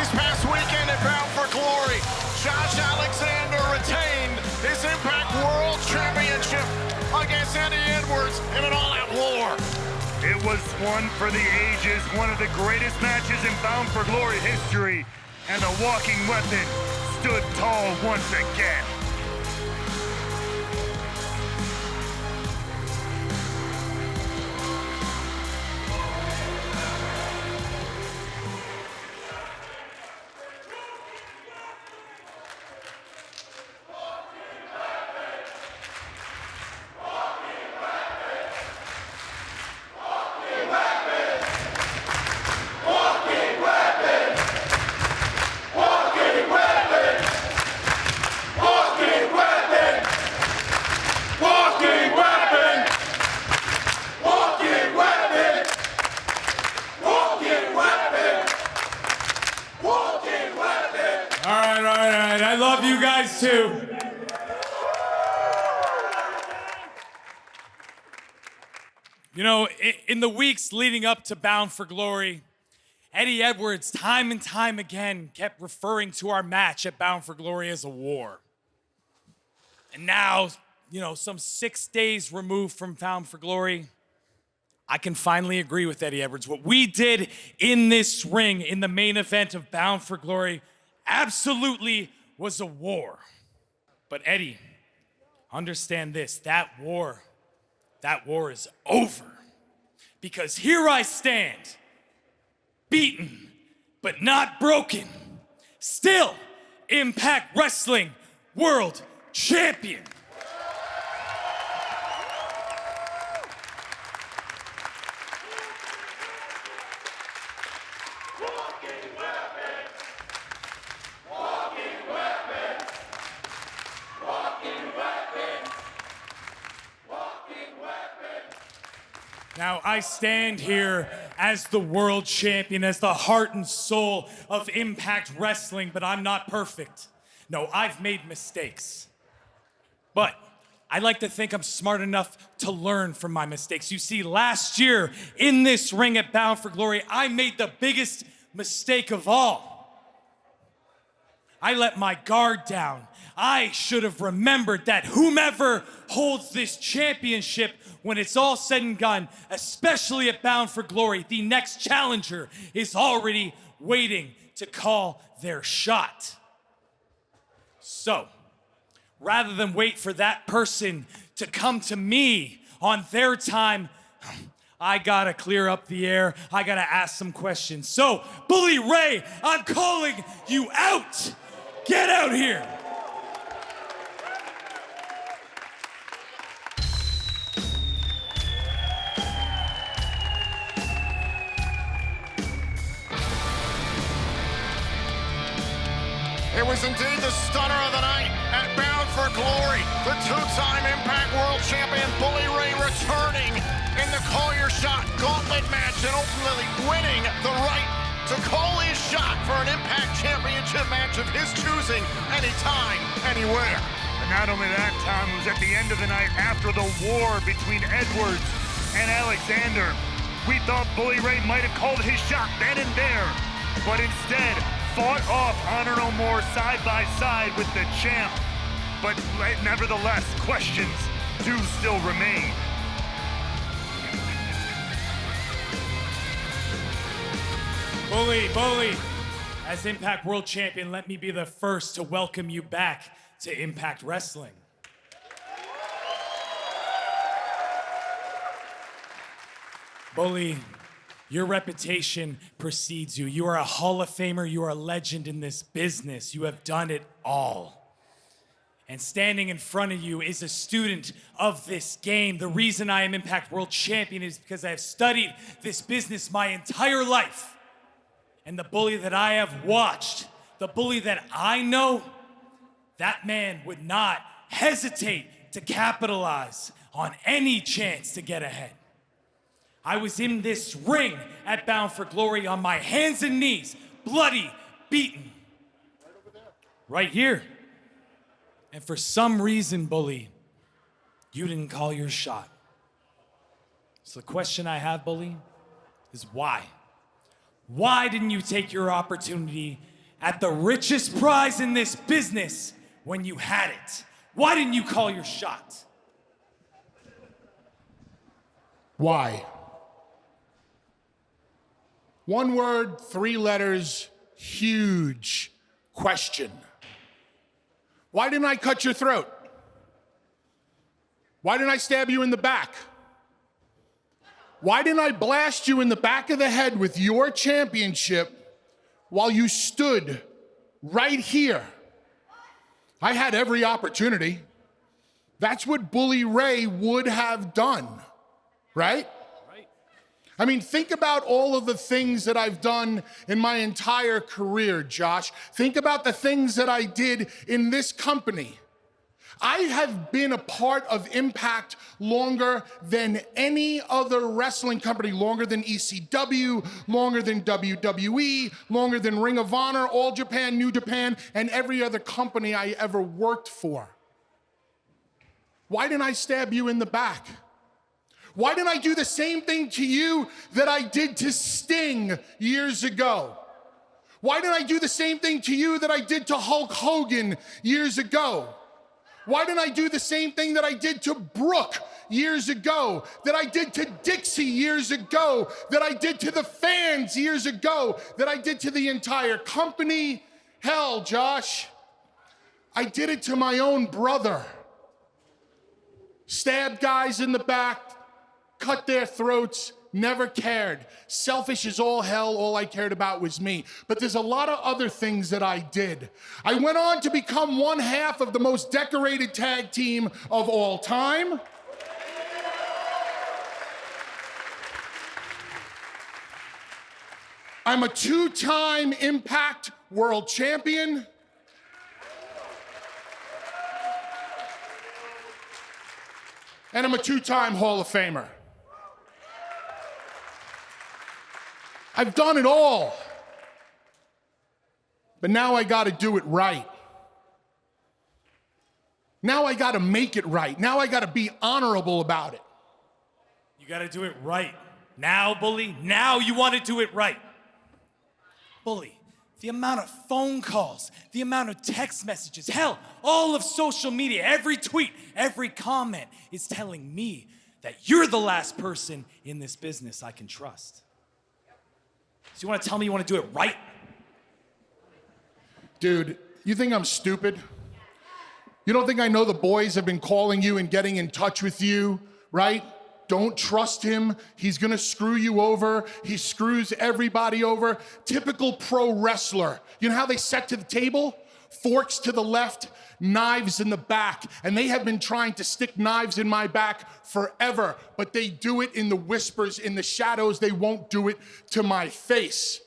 This past weekend at Bound for Glory, Josh Alexander retained his Impact World Championship against Eddie Edwards in an all-out war. It was one for the ages, one of the greatest matches in Bound for Glory history, and the Walking Weapon stood tall once again. I love you guys too. You know, in the weeks leading up to Bound for Glory, Eddie Edwards, time and time again, kept referring to our match at Bound for Glory as a war. And now, you know, some 6 days removed from Bound for Glory, I can finally agree with Eddie Edwards. What we did in this ring, in the main event of Bound for Glory, absolutely was a war. But Eddie, understand this, that war is over. Because here I stand, beaten, but not broken, still Impact Wrestling World Champion. Now, I stand here as the world champion, as the heart and soul of Impact Wrestling, but I'm not perfect. No, I've made mistakes. But I like to think I'm smart enough to learn from my mistakes. You see, last year in this ring at Bound for Glory, I made the biggest mistake of all. I let my guard down. I should have remembered that whomever holds this championship, when it's all said and done, especially at Bound for Glory, the next challenger is already waiting to call their shot. So, rather than wait for that person to come to me on their time, I gotta clear up the air. I gotta ask some questions. So, Bully Ray, I'm calling you out. Get out here. It was indeed the stunner of the night at Bound for Glory. The two-time Impact World Champion Bully Ray returning in the Call Your Shot gauntlet match and ultimately winning the right to call his shot for an Impact Championship match of his choosing, anytime, anywhere. And not only that, Tom, it was at the end of the night after the war between Edwards and Alexander. We thought Bully Ray might have called his shot then and there, but instead fought off Honor No More side by side with the champ. But nevertheless, questions do still remain. Bully, as Impact World Champion, let me be the first to welcome you back to Impact Wrestling. Bully, your reputation precedes you. You are a Hall of Famer. You are a legend in this business. You have done it all. And standing in front of you is a student of this game. The reason I am Impact World Champion is because I have studied this business my entire life. And the Bully that I have watched, the Bully that I know, that man would not hesitate to capitalize on any chance to get ahead. I was in this ring at Bound for Glory on my hands and knees, bloody, beaten. Right here. And for some reason, Bully, you didn't call your shot. So the question I have, Bully, is why? Why didn't you take your opportunity at the richest prize in this business when you had it? Why didn't you call your shot? Why? One word, 3 letters, huge question. Why didn't I cut your throat? Why didn't I stab you in the back? Why didn't I blast you in the back of the head with your championship while you stood right here? I had every opportunity. That's what Bully Ray would have done, right? I mean, think about all of the things that I've done in my entire career, Josh. Think about the things that I did in this company. I have been a part of Impact longer than any other wrestling company, longer than ECW, longer than WWE, longer than Ring of Honor, All Japan, New Japan, and every other company I ever worked for. Why didn't I stab you in the back? Why didn't I do the same thing to you that I did to Sting years ago? Why didn't I do the same thing to you that I did to Hulk Hogan years ago? Why didn't I do the same thing that I did to Brooke years ago, that I did to Dixie years ago, that I did to the fans years ago, that I did to the entire company? Hell, Josh, I did it to my own brother. Stabbed guys in the back, cut their throats, never cared. Selfish as all hell, all I cared about was me. But there's a lot of other things that I did. I went on to become one half of the most decorated tag team of all time. I'm a 2-time Impact World Champion. And I'm a 2-time Hall of Famer. I've done it all. But now I gotta do it right. Now I gotta make it right. Now I gotta be honorable about it. You gotta do it right. Now, Bully, now you wanna do it right. Bully, the amount of phone calls, the amount of text messages, hell, all of social media, every tweet, every comment is telling me that you're the last person in this business I can trust. So you want to tell me you want to do it right? Dude, you think I'm stupid? You don't think I know the boys have been calling you and getting in touch with you, right? Don't trust him. He's gonna screw you over. He screws everybody over. Typical pro wrestler. You know how they set to the table? Forks to the left, knives in the back. And they have been trying to stick knives in my back forever, but they do it in the whispers, in the shadows. They won't do it to my face.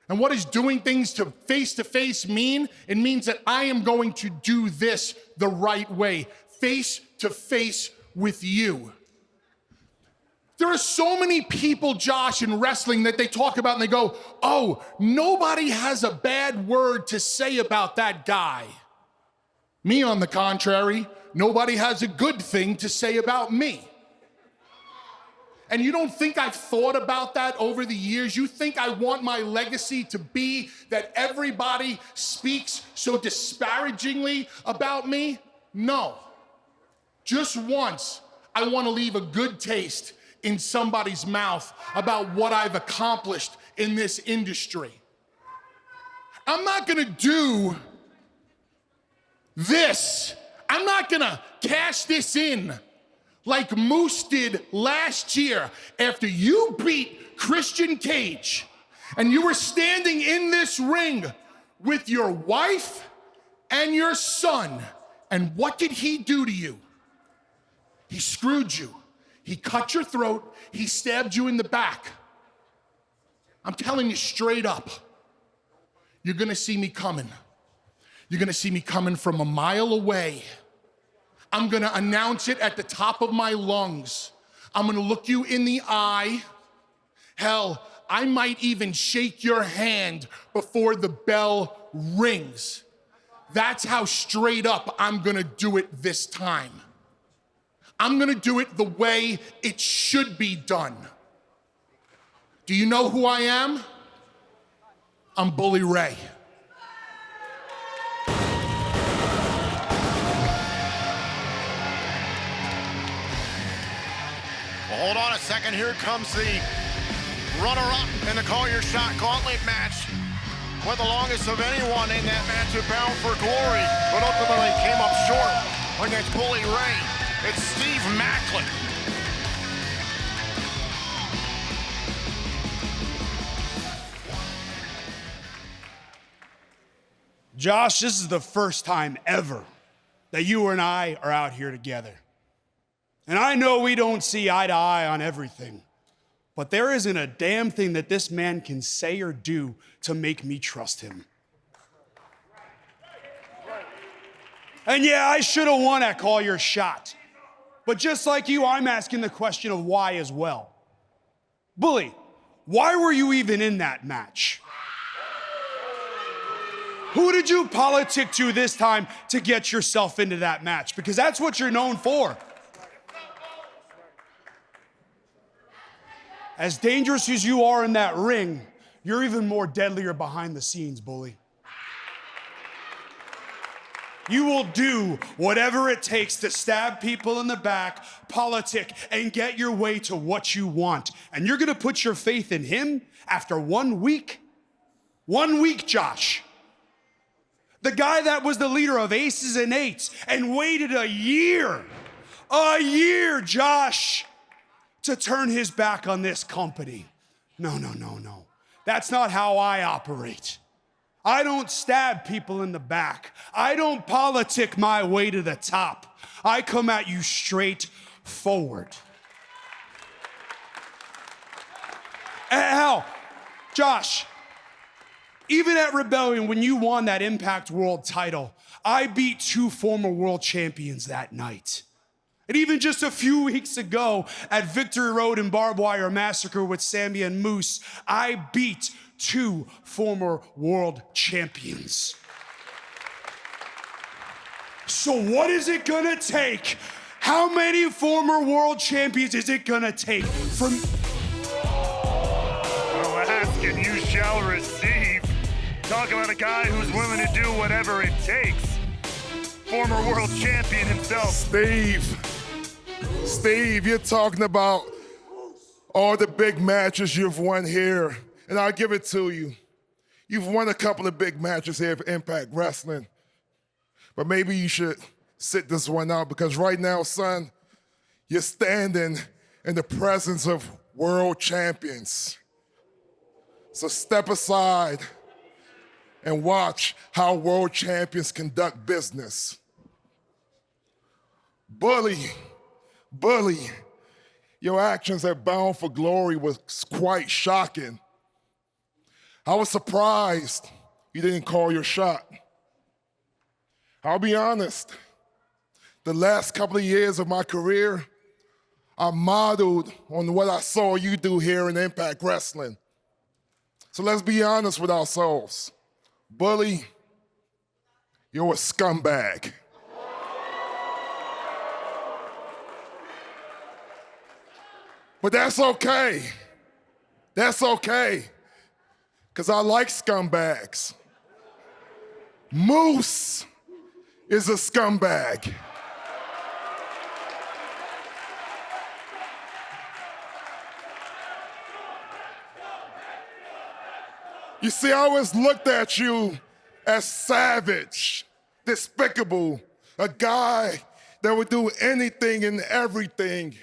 And what does doing things to face mean? It means that I am going to do this the right way, face to face with you. There are so many people, Josh, in wrestling that they talk about and they go, oh, nobody has a bad word to say about that guy. Me, on the contrary, nobody has a good thing to say about me. And you don't think I've thought about that over the years? You think I want my legacy to be that everybody speaks so disparagingly about me? No. Just once, I want to leave a good taste in somebody's mouth about what I've accomplished in this industry. I'm not gonna do this. I'm not gonna cash this in like Moose did last year after you beat Christian Cage and you were standing in this ring with your wife and your son. And what did he do to you? He screwed you. He cut your throat. He stabbed you in the back. I'm telling you straight up, you're gonna see me coming. You're gonna see me coming from a mile away. I'm gonna announce it at the top of my lungs. I'm gonna look you in the eye. Hell, I might even shake your hand before the bell rings. That's how straight up I'm gonna do it this time. I'm gonna do it the way it should be done. Do you know who I am? I'm Bully Ray. Well, hold on a second. Here comes the runner-up in the Call Your Shot Gauntlet match. Went the longest of anyone in that match at Bound for Glory, but ultimately came up short against Bully Ray. It's Steve Macklin. Josh, this is the first time ever that you and I are out here together. And I know we don't see eye to eye on everything, but there isn't a damn thing that this man can say or do to make me trust him. And yeah, I should have won at Call Your Shot. But just like you, I'm asking the question of why as well. Bully, why were you even in that match? Who did you politic to this time to get yourself into that match? Because that's what you're known for. As dangerous as you are in that ring, you're even more deadlier behind the scenes, Bully. You will do whatever it takes to stab people in the back, politic, and get your way to what you want. And you're gonna put your faith in him after 1 week? 1 week, Josh. The guy that was the leader of Aces and Eights and waited a year, Josh, to turn his back on this company. No. That's not how I operate. I don't stab people in the back. I don't politic my way to the top. I come at you straight forward. And hell, Josh, even at Rebellion, when you won that Impact World title, I beat 2 former world champions that night. And even just a few weeks ago at Victory Road and Barbed Wire Massacre with Sammy and Moose, I beat 2 former world champions. So what is it gonna take? How many former world champions is it gonna take from... Well, ask and you shall receive. Talk about a guy who's willing to do whatever it takes. Former world champion himself. Steve, you're talking about all the big matches you've won here, and I'll give it to you. You've won a couple of big matches here for Impact Wrestling, but maybe you should sit this one out because right now, son, you're standing in the presence of world champions. So step aside and watch how world champions conduct business. Bully, your actions at Bound for Glory was quite shocking. I was surprised you didn't call your shot. I'll be honest, the last couple of years of my career, I modeled on what I saw you do here in Impact Wrestling. So let's be honest with ourselves. Bully, you're a scumbag. But that's okay. That's okay. Because I like scumbags. Moose is a scumbag. You see, I always looked at you as savage, despicable, a guy that would do anything and everything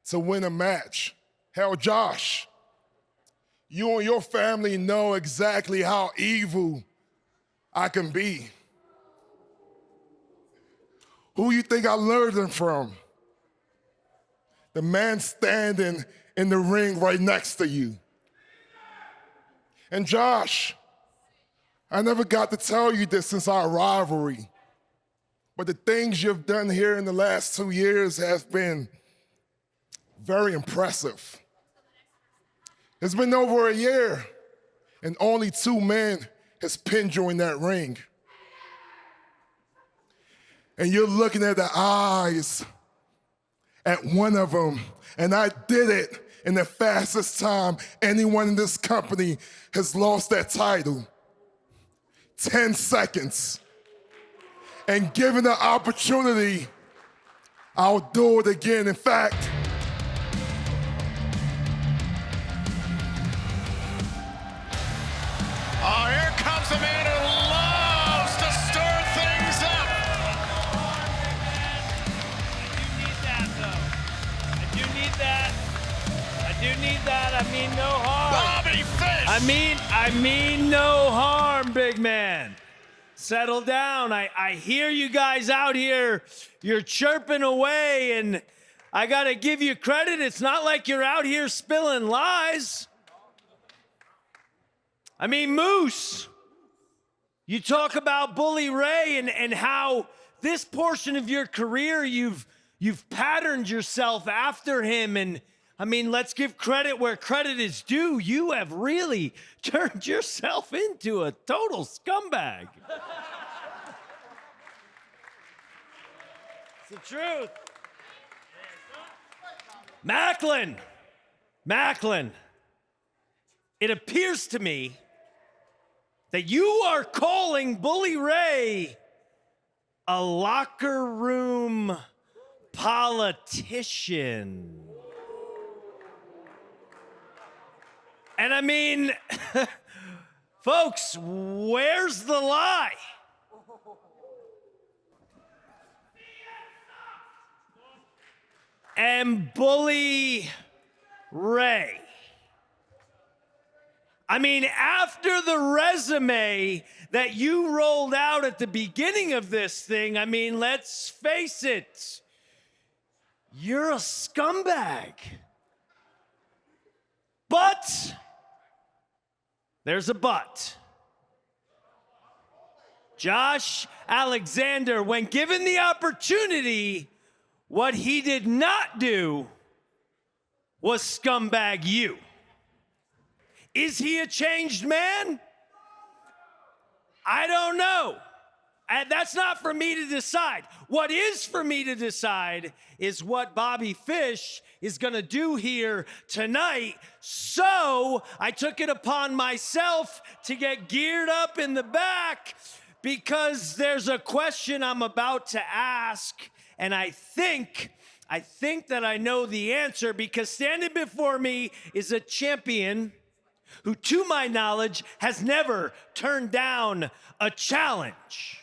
to win a match. Hell, Josh, you and your family know exactly how evil I can be. Who you think I learned it from? The man standing in the ring right next to you. And Josh, I never got to tell you this since our rivalry, but the things you've done here in the last 2 years have been very impressive. It's been over a year, and only 2 men has pinned you in that ring. And you're looking at the eyes at one of them, and I did it in the fastest time anyone in this company has lost that title. 10 seconds. And given the opportunity, I'll do it again. In fact, oh, here comes a man who loves to stir things up. I do need that. I mean no harm. Bobby Fish. I mean no harm, big man. Settle down. I hear you guys out here. You're chirping away, and I gotta give you credit. It's not like you're out here spilling lies. I mean, Moose, you talk about Bully Ray and how this portion of your career you've patterned yourself after him, and I mean, let's give credit where credit is due. You have really turned yourself into a total scumbag. It's the truth. Macklin, it appears to me that you are calling Bully Ray a locker room politician. And I mean, folks, where's the lie? And Bully Ray. I mean, after the resume that you rolled out at the beginning of this thing, I mean, let's face it, you're a scumbag. But there's a but. Josh Alexander, when given the opportunity, what he did not do was scumbag you. Is he a changed man? I don't know. And that's not for me to decide. What is for me to decide is what Bobby Fish is going to do here tonight. So I took it upon myself to get geared up in the back because there's a question I'm about to ask, and I think that I know the answer, because standing before me is a champion who, to my knowledge, has never turned down a challenge.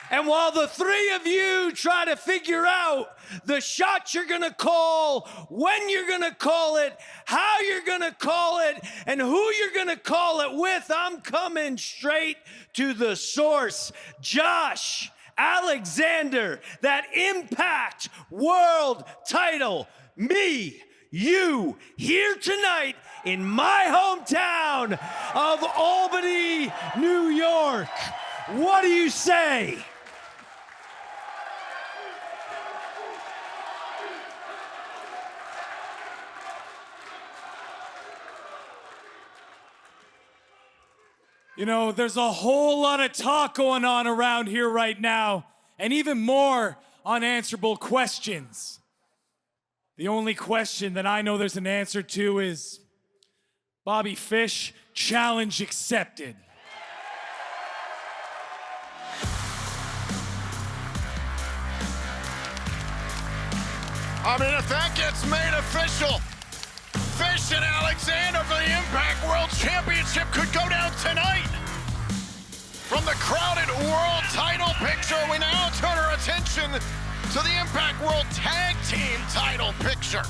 And while the three of you try to figure out the shot you're gonna call, when you're gonna call it, how you're gonna call it, and who you're gonna call it with, I'm coming straight to the source. Josh Alexander, that Impact World title, me, you, here tonight in my hometown of Albany, New York. What do you say? You know, there's a whole lot of talk going on around here right now, and even more unanswerable questions. The only question that I know there's an answer to is, Bobby Fish, challenge accepted. I mean, if that gets made official, Fish and Alexander for the Impact World Championship could go down tonight. From the crowded world title picture, we now turn our attention to the Impact World Tag Team title picture.